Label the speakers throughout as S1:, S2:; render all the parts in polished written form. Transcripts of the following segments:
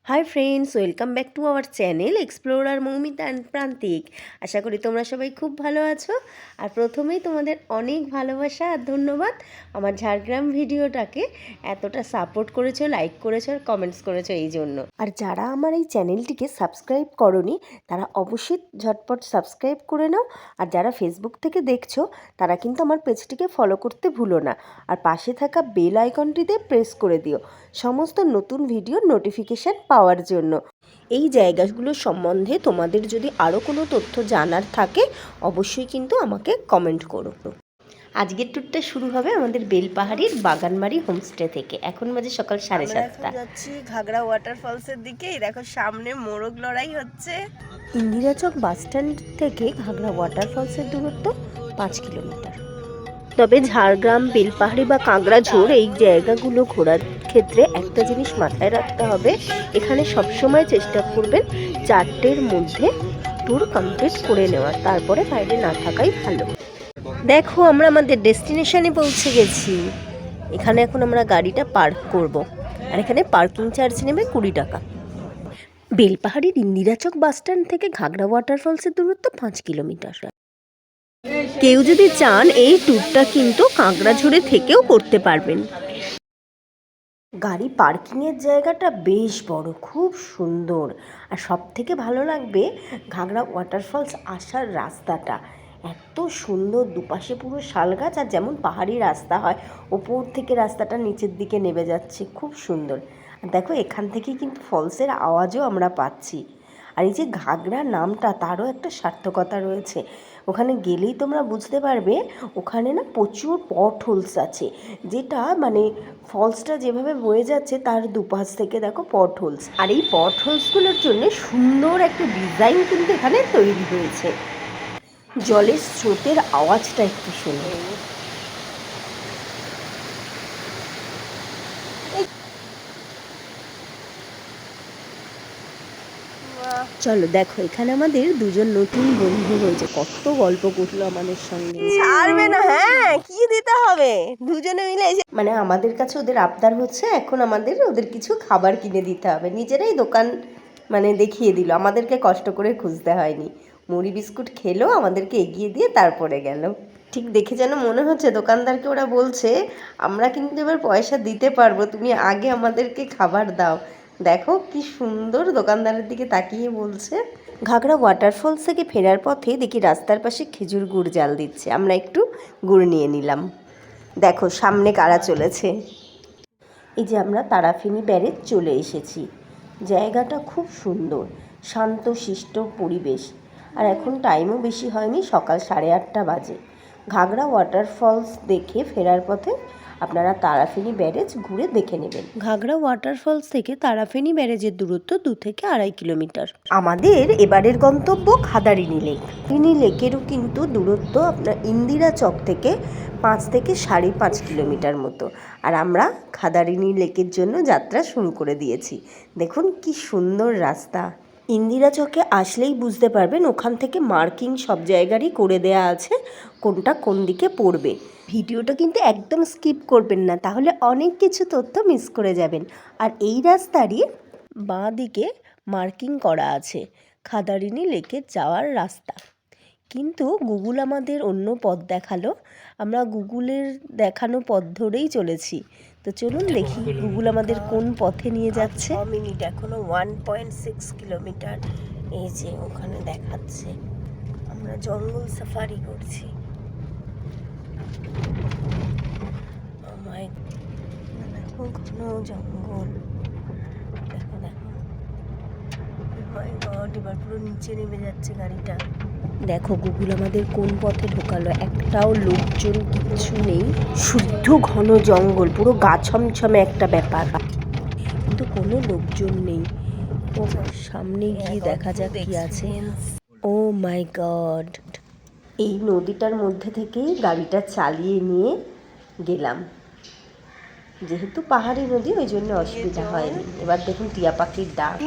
S1: Hi friends, welcome back to our channel explorer Moumita and প্রান্তিক। আশা করি তোমরা সবাই খুব ভালো আছো। আর প্রথমেই তোমাদের অনেক ভালোবাসা আর ধন্যবাদ আমার ঝাড়গ্রাম ভিডিওটাকে এতটা সাপোর্ট করেছো, লাইক করেছো আর কমেন্টস করেছো এই জন্য। আর যারা আমার এই চ্যানেলটিকে সাবস্ক্রাইব করোনি তারা অবশ্যই ঝটপট সাবস্ক্রাইব করে নাও। আর যারা ফেসবুক থেকে দেখছো তারা কিন্তু আমার পেজটিকে ফলো করতে ভুলো না। আর পাশে থাকা বেল আইকনটিতে প্রেস করে দিও সমস্ত নতুন ভিডিওর নোটিফিকেশান পাওয়ার জন্য। এই জায়গাগুলো সম্বন্ধে তোমাদের যদি আরও কোনো তথ্য জানার থাকে অবশ্যই কিন্তু আমাকে কমেন্ট করো। আজকের ট্যুরটা শুরু হবে আমাদের বেলপাহাড়ির বাগানবাড়ি হোমস্টে থেকে। এখন বাজে সকাল 7:30।
S2: যাচ্ছি ঘাগড়া ওয়াটারফলসের দিকেই। দেখো সামনে মোরগ লড়াই হচ্ছে।
S1: ইন্দিরাচক বাসস্ট্যান্ড থেকে ঘাগড়া ওয়াটারফলসের দূরত্ব 5 কিলোমিটার। তবে ঝাড়গ্রাম, বেলপাহাড়ি বা কাঁকড়াঝোড় এই জায়গাগুলো ঘোরার ক্ষেত্রে একটা জিনিস মাথায় রাখতে হবে, এখানে সবসময় চেষ্টা করবেন 4টের মধ্যে ট্যুর কমপ্লিট করে নেওয়ার, তারপরে বাইরে না থাকাই ভালো। দেখো আমরা আমাদের ডেস্টিনেশনে পৌঁছে গেছি। এখানে এখন আমরা গাড়িটা পার্ক করব। আর এখানে পার্কিং চার্জ নেবে 20 টাকা। বেলপাহাড়ির ইন্দিরাচক বাসস্ট্যান্ড থেকে ঘাগড়া ওয়াটারফলসের দূরত্ব 5 কিলোমিটার। কেউ যদি চান এই ট্যুরটা কিন্তু কাঁকড়াঝোড়ে থেকেও করতে পারবেন। গাড়ি পার্কিংয়ের জায়গাটা বেশ বড়, খুব সুন্দর। আর সব থেকে ভালো লাগবে ঘাগড়া ওয়াটারফলস আসার রাস্তাটা এত সুন্দর, দুপাশে পুরো শাল গাছ। আর যেমন পাহাড়ি রাস্তা হয়, ওপর থেকে রাস্তাটা নিচের দিকে নেমে যাচ্ছে, খুব সুন্দর। আর দেখো এখান থেকেই কিন্তু ফলসের আওয়াজও আমরা পাচ্ছি। আর এই যে ঘাগড়া নামটা, তারও একটা সার্থকতা রয়েছে। ওখানে গেলেই তোমরা বুঝতে পারবে ওখানে না প্রচুর পট হোলস আছে, যেটা মানে ফলসটা যেভাবে বয়ে যাচ্ছে তার দুপাশ থেকে দেখো পট হোলস। আর এই পট হোলসগুলোর জন্য সুন্দর একটা ডিজাইন কিন্তু এখানে তৈরি হয়েছে। জলের স্রোতের আওয়াজটা একটু শুনে। চলো দেখো এখানে আমাদের দুজন নতুন বন্ধু হয়েছে, কত গল্প করলো আমাদের সঙ্গে।
S2: ছাড়বে না, হ্যাঁ কি দিতে হবে দুজনে মিলে
S1: মানে আমাদের কাছে ওদের আবদার হচ্ছে এখন আমাদের ওদের কিছু খাবার কিনে দিতে হবে। নিজেরাই দোকান মানে দেখিয়ে দিল, আমাদেরকে কষ্ট করে খুঁজতে হয়নি। মুড়ি বিস্কুট খেলো, আমাদেরকে এগিয়ে দিয়ে তারপরে গেল। ঠিক দেখে যেন মনে হচ্ছে দোকানদারকে ওরা বলছে আমরা কিন্তু এবার পয়সা দিতে পারবো, তুমি আগে আমাদেরকে খাবার দাও। দেখো কি সুন্দর দোকানদারের দিকে তাকিয়ে বলছে। ঘাগড়া ওয়াটারফলস থেকে ফেরার পথে দেখি রাস্তার পাশে খেজুর গুড় জাল দিচ্ছে, আমরা একটু গুড় নিয়ে নিলাম। দেখো সামনে কারা চলেছে। এই যে আমরা তারাফিনি ব্যারেজ চলে এসেছি। জায়গাটা খুব সুন্দর, শান্ত শিষ্ট পরিবেশ। আর এখন টাইমও বেশি হয়নি, সকাল 8:30 বাজে। ঘাগড়া ওয়াটারফলস দেখে ফেরার পথে আপনারা তারাফিনি ব্যারেজ ঘুরে দেখে নেবেন। ঘাগড়া ওয়াটারফলস থেকে তারাফিনি ব্যারেজের দূরত্ব 2 থেকে 2.5 কিলোমিটার। আমাদের এবারের গন্তব্য খাদারিনি লেক। খাদারিনি লেকেরও কিন্তু দূরত্ব আপনার ইন্দিরা চক থেকে 5 থেকে 5.5 কিলোমিটার মতো। আর আমরা খাদারিনি লেকের জন্য যাত্রা শুরু করে দিয়েছি। দেখুন কি সুন্দর রাস্তা। ইন্দিরা চকে আসলেই বুঝতে পারবেন ওখান থেকে মার্কিং সব জায়গারই করে দেয়া আছে কোনটা কোন দিকে পড়বে। ভিডিওটা কিন্তু একদম স্কিপ করবেন না, তাহলে অনেক কিছু তথ্য মিস করে যাবেন। আর এই রাস্তারই বাঁ দিকে মার্কিং করা আছে খাদারিনি লেকে যাওয়ার রাস্তা। কিন্তু গুগল আমাদের অন্য পথ দেখালো, আমরা গুগলের দেখানো পথ ধরেই চলেছি। তো চলুন দেখি গুগল আমাদের কোন পথে নিয়ে যাচ্ছে। 6 মিনিট, এখনো 1.6 কিলোমিটার। এই যে ওখানে দেখাচ্ছে আমরা জঙ্গল সাফারি করছি। দেখো ঘন জঙ্গল, দেখো দেখো। এবার পুরো নিচে নেমে যাচ্ছে গাড়িটা। দেখো গুগল আমাদের কোন পথে ঢোকালো, একটাও লোকজন কিছু নেই, শুদ্ধ ঘন জঙ্গল, পুরো গা ছমছমে একটা ব্যাপার, কিন্তু কোনো লোকজন নেই। ও সামনে গিয়ে দেখা যাক কি আছে। ও মাই গড, এই নদীটার মধ্যে থেকেই গাড়িটা চালিয়ে নিয়ে গেলাম। যেহেতু পাহাড়ি নদী ওই জন্য অসুবিধা হয়নি। এবার দেখুন টিয়া পাখির ডাক।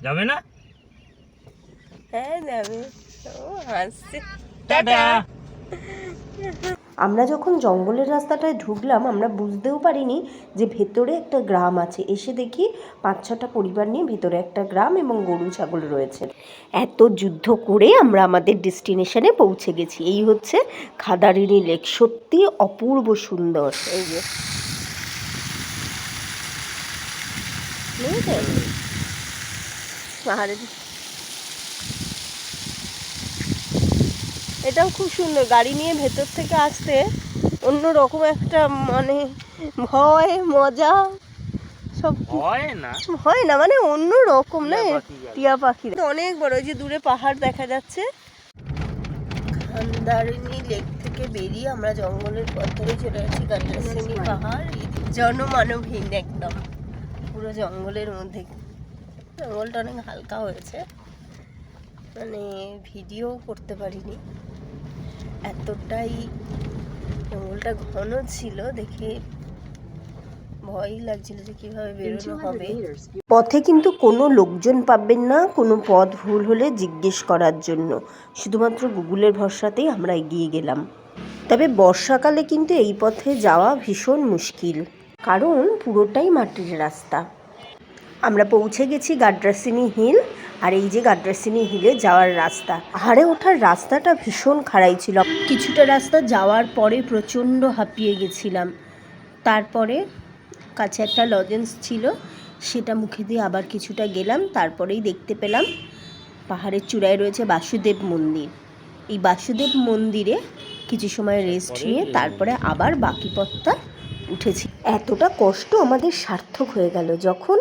S2: যাবে না? হ্যাঁ যাবে। ও হাসছে। টাটা।
S1: আমরা যখন জঙ্গলের রাস্তাটায় ঢুকলাম আমরা বুঝতেও পারিনি যে ভেতরে একটা গ্রাম আছে। এসে দেখি 5-6টা পরিবার নিয়ে ভেতরে একটা গ্রাম এবং গরু ছাগল রয়েছে। এত যুদ্ধ করে আমরা আমাদের ডেস্টিনেশনে পৌঁছে গেছি। এই হচ্ছে খাদারিনী লেক, সত্যি অপূর্ব সুন্দর। এই যে পাহাড়ের এটাও খুব সুন্দর। গাড়ি নিয়ে ভেতর থেকে আসতে অন্য রকম একটা মানে ভয় মজা সব হয় না মানে অন্য রকম না। টিয়া পাখি অনেক বড়, ওই যে দূরে পাহাড় দেখা যাচ্ছে। খাদারিনী লেক থেকে বেরিয়ে আমরা জঙ্গলের পথ ধরে চলে যাচ্ছি গাড্রাসিনী পাহাড়। জনমানবহীন একদম পুরো জঙ্গলের মধ্যে। জঙ্গলটা অনেক হালকা হয়েছে, মানে ভিডিও করতে পারিনি, এতটাই জঙ্গলটা ঘন ছিল, দেখে ভয়ই লাগছিল যে কিভাবে বেরোনো হবে। পথে কিন্তু কোনো লোকজন পাবেন না, কোনো পথ ভুল হলে জিজ্ঞেস করার জন্য। শুধুমাত্র গুগলের ভরসাতেই আমরা এগিয়ে গেলাম। তবে বর্ষাকালে কিন্তু এই পথে যাওয়া ভীষণ মুশকিল, কারণ পুরোটাই মাটির রাস্তা। আমরা পৌঁছে গেছি গাড্রাসিনী হিল, আর এই যে গাড্রাসিনী হিলে যাওয়ার রাস্তা। পাহাড়ে ওঠার রাস্তাটা ভীষণ খাড়াই ছিল। কিছুটা রাস্তা যাওয়ার পরে প্রচণ্ড হাঁপিয়ে গেছিলাম। তারপরে কাছে একটা লজেন্স ছিল, সেটা মুখে দিয়ে আবার কিছুটা গেলাম। তারপরেই দেখতে পেলাম পাহাড়ের চূড়ায় রয়েছে বাসুদেব মন্দির। এই বাসুদেব মন্দিরে কিছু সময় রেস্ট নিয়ে তারপরে আবার বাকি পথটা উঠেছি। এতটা কষ্ট আমাদের সার্থক হয়ে গেল যখন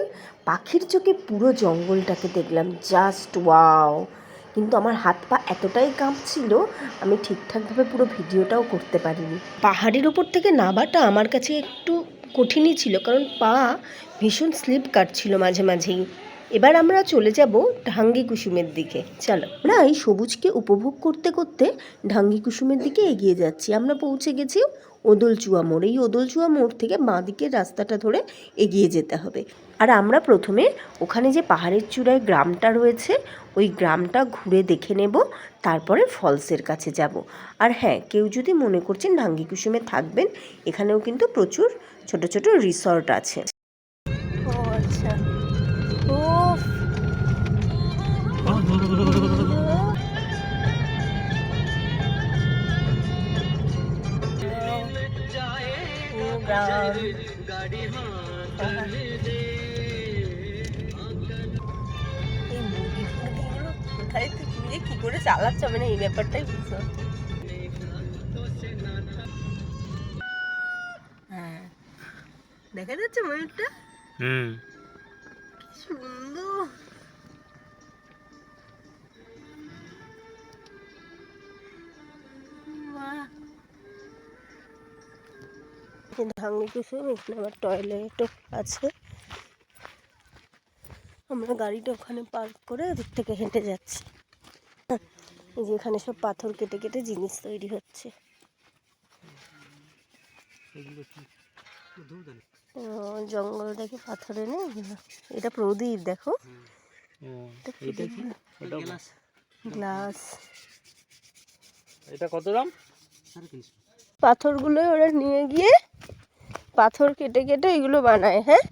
S1: পাখির চোখে পুরো জঙ্গলটাকে দেখলাম। Just wow! কিন্তু আমার হাত পা এতটাই কাঁপছিল আমি ঠিকঠাকভাবে পুরো ভিডিওটাও করতে পারিনি। পাহাড়ের উপর থেকে নামাটা আমার কাছে একটু কঠিনই ছিল, কারণ পা ভীষণ স্লিপ কাটছিল মাঝে মাঝেই। এবার আমরা চলে যাব ঢাঙ্গি কুসুমের দিকে। চলো, আমরা এই সবুজকে উপভোগ করতে করতে ঢাঙ্গি কুসুমের দিকে এগিয়ে যাচ্ছি। আমরা পৌঁছে গেছি ওদলচুয়া মোড়। এই ওদলচুয়া মোড় থেকে বাঁ দিকের রাস্তাটা ধরে এগিয়ে যেতে হবে। আর আমরা প্রথমে ওখানে যে পাহাড়ের চূড়ায় গ্রামটা রয়েছে ওই গ্রামটা ঘুরে দেখে নেব, তারপরে ফলসের কাছে যাব। আর হ্যাঁ, কেউ যদি মনে করছেন ঢাঙ্গি কুসুমে থাকবেন, এখানেও কিন্তু প্রচুর ছোট ছোট রিসর্ট আছে। ও আচ্ছা, ও কি করে চালাচ্ছে হবে না, এই ব্যাপারটাই বুঝতে। হ্যাঁ, দেখা যাচ্ছে ময়ূরটা। কি সুন্দর। ঢাঙ্গি কুসুম, এখানে আমার টয়লেটও আছে। আমরা গাড়িটা ওখানে পার্ক করে ওদিক থেকে হেঁটে যাচ্ছি। এই যে এখানে সব পাথর কেটে কেটে জিনিস তৈরি হচ্ছে। জঙ্গল থেকে পাথর এনে, এটা প্রদীপ দেখো, গ্লাস।
S3: এটা কত দাম?
S1: পাথরগুলো ওরা নিয়ে গিয়ে পাথর কেটে কেটে এগুলো বানায়। হ্যাঁ,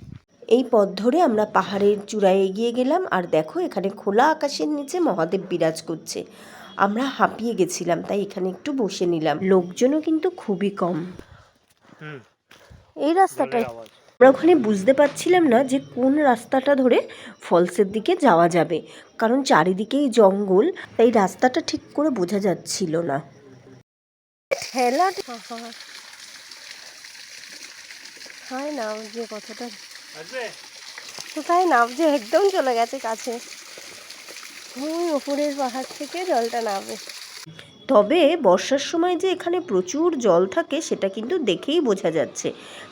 S1: এই পথ ধরে আমরা পাহাড়ের চূড়ায় এগিয়ে গেলাম। আর দেখো এখানে খোলা আকাশের নিচে মহাদেব বিরাজ করছে। আমরা হাঁপিয়ে গেছিলাম, তাই এখানে একটু বসে নিলাম। লোকজনও কিন্তু খুবই কম। এই রাস্তাটাই আমরা ওখানে বুঝতে পারছিলাম না যে কোন রাস্তাটা ধরে ফলসের দিকে যাওয়া যাবে, কারণ চারিদিকেই জঙ্গল, তাই রাস্তাটা ঠিক করে বোঝা যাচ্ছিল না। ঠেলা হয় না যে কথাটা, কোথায় নামছে একদম চলে গেছে কাছে, ওই ওপরের পাহাড় থেকে জলটা নামে। তবে বর্ষার সময় যে এখানে প্রচুর জল থাকে সেটা কিন্তু দেখেই বোঝা যাচ্ছে,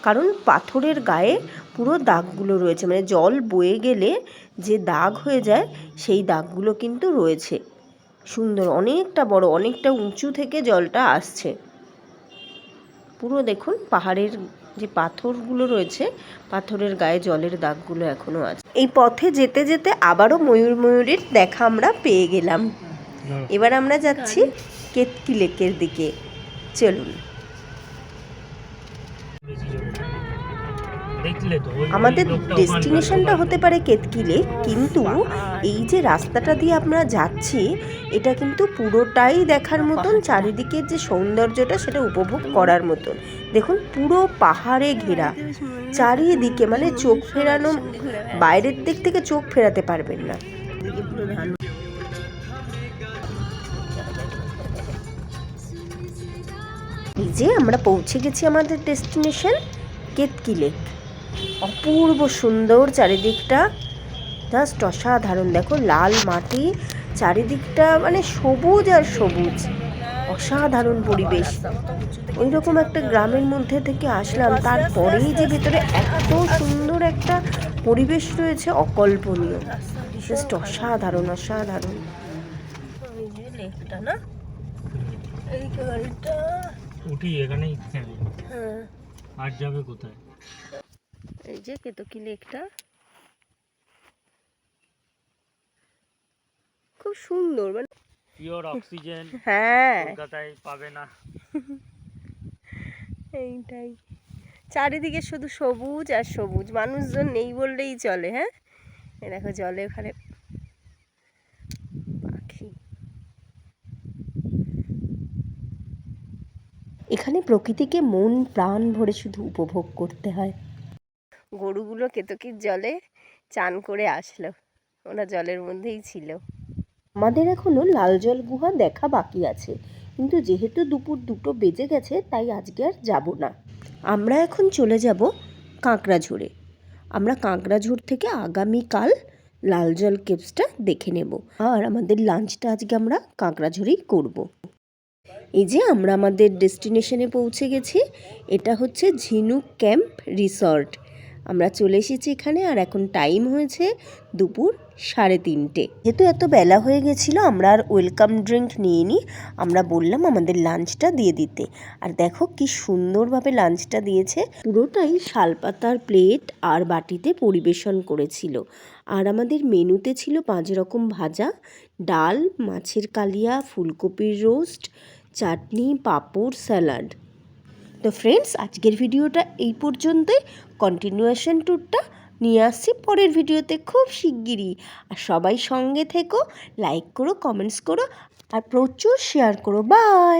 S1: কারণ পাথরের গায়ে পুরো দাগগুলো রয়েছে, মানে জল বয়ে গেলে যে দাগ হয়ে যায় সেই দাগগুলো কিন্তু রয়েছে। সুন্দর, অনেকটা বড়, অনেকটা উঁচু থেকে জলটা আসছে। পুরো দেখুন পাহাড়ের যে পাথরগুলো রয়েছে, পাথরের গায়ে জলের দাগগুলো এখনো আছে। এই পথে যেতে যেতে আবারও ময়ূরের দেখা আমরা পেয়ে গেলাম। এবার আমরা যাচ্ছি কেতকি লেকের দিকে। চলুন।
S3: দেখলে তো ওই
S1: আমাদের
S3: লোকটা ওখানকার
S1: ডেস্টিনেশনটা
S3: দোকান।
S1: হতে পারে কেতকিলে, কিন্তু এই যে রাস্তাটা দিয়ে আমরা যাচ্ছি এটা কিন্তু পুরোটাই দেখার মতন, চারিদিকের যে সৌন্দর্যটা সেটা উপভোগ করার মতন। দেখুন পুরো পাহাড়ে ঘেরা, চারিদিকে মানে চোখ ফেরানো, বাইরের দিক থেকে চোখ ফেরাতে পারবেন না।
S2: এদিকে পুরো ধান।
S1: এই যে আমরা পৌঁছে গেছি আমাদের ডেস্টিনেশন কেতকি লেক। অপূর্ব সুন্দর চারিদিকটা, জাস্ট অসাধারণ। দেখো লাল মাটি, চারিদিকটা মানে সবুজ আর সবুজ, অসাধারণ পরিবেশ। ওই রকম একটা গ্রামের মধ্যে থেকে আসলাম, তারপরেই যে ভেতরে এত সুন্দর একটা পরিবেশ রয়েছে অকল্পনীয়, জাস্ট অসাধারণ অসাধারণ।
S2: ওই যে লেকটা না, এই গাড়িটা।
S3: উঠি এখানেই থামি।
S2: হ্যাঁ,
S3: আর যাবে কোথায়?
S2: এই যে কেতকি লেকটা খুব সুন্দর, মানে
S3: পিওর অক্সিজেন
S2: হ্যাঁ
S3: কলকাতায় পাবে না।
S2: এইটাই, চারিদিকে শুধু সবুজ আর সবুজ, মানুষজন নেই বললেই চলে। হ্যাঁ, এই দেখো জলে ওখানে পাখি।
S1: এখানে প্রকৃতিকে মন প্রাণ ভরে শুধু উপভোগ করতে হয়।
S2: গরুগুলো কেতকির জলে চান করে আসলো, ওরা জলের মধ্যেই ছিল।
S1: আমাদের এখনো লালজল গুহা দেখা বাকি আছে, কিন্তু যেহেতু দুপুর 2টো বেজে গেছে তাই আজকে আর যাব না। আমরা এখন চলে যাব কাঁকড়াঝোড়ে। আমরা কাঁকড়াঝোড় থেকে আগামীকাল লালজল কেভসটা দেখে নেব, আর আমাদের লাঞ্চটা আজকে আমরা কাঁকড়াঝোড়েই করব। এই যে আমরা আমাদের ডেস্টিনেশনে পৌঁছে গেছি, এটা হচ্ছে ঝিনুক ক্যাম্প রিসর্ট। আমরা চলে এসেছি এখানে, আর এখন টাইম হয়েছে দুপুর 3:30। যেহেতু এত বেলা হয়ে গেছিলো আমরা আর ওয়েলকাম ড্রিঙ্ক নিইনি, আমরা বললাম আমাদের লাঞ্চটা দিয়ে দিতে। আর দেখো কি সুন্দরভাবে লাঞ্চটা দিয়েছে, পুরোটাই শালপাতার প্লেট আর বাটিতে পরিবেশন করেছিল। আর আমাদের মেনুতে ছিল 5 রকম ভাজা, ডাল, মাছের কালিয়া, ফুলকপির রোস্ট, চাটনি, পাঁপড়, স্যালাড। তো ফ্রেন্ডস, আজকের ভিডিওটা এই পর্যন্তই। কন্টিনিউয়েশন ট্যুরটা নিয়ে আসছি পরের ভিডিওতে খুব শিগগিরই। আর সবাই সঙ্গে থেকো, লাইক করো, কমেন্টস করো, আর প্রচুর শেয়ার করো। বাই।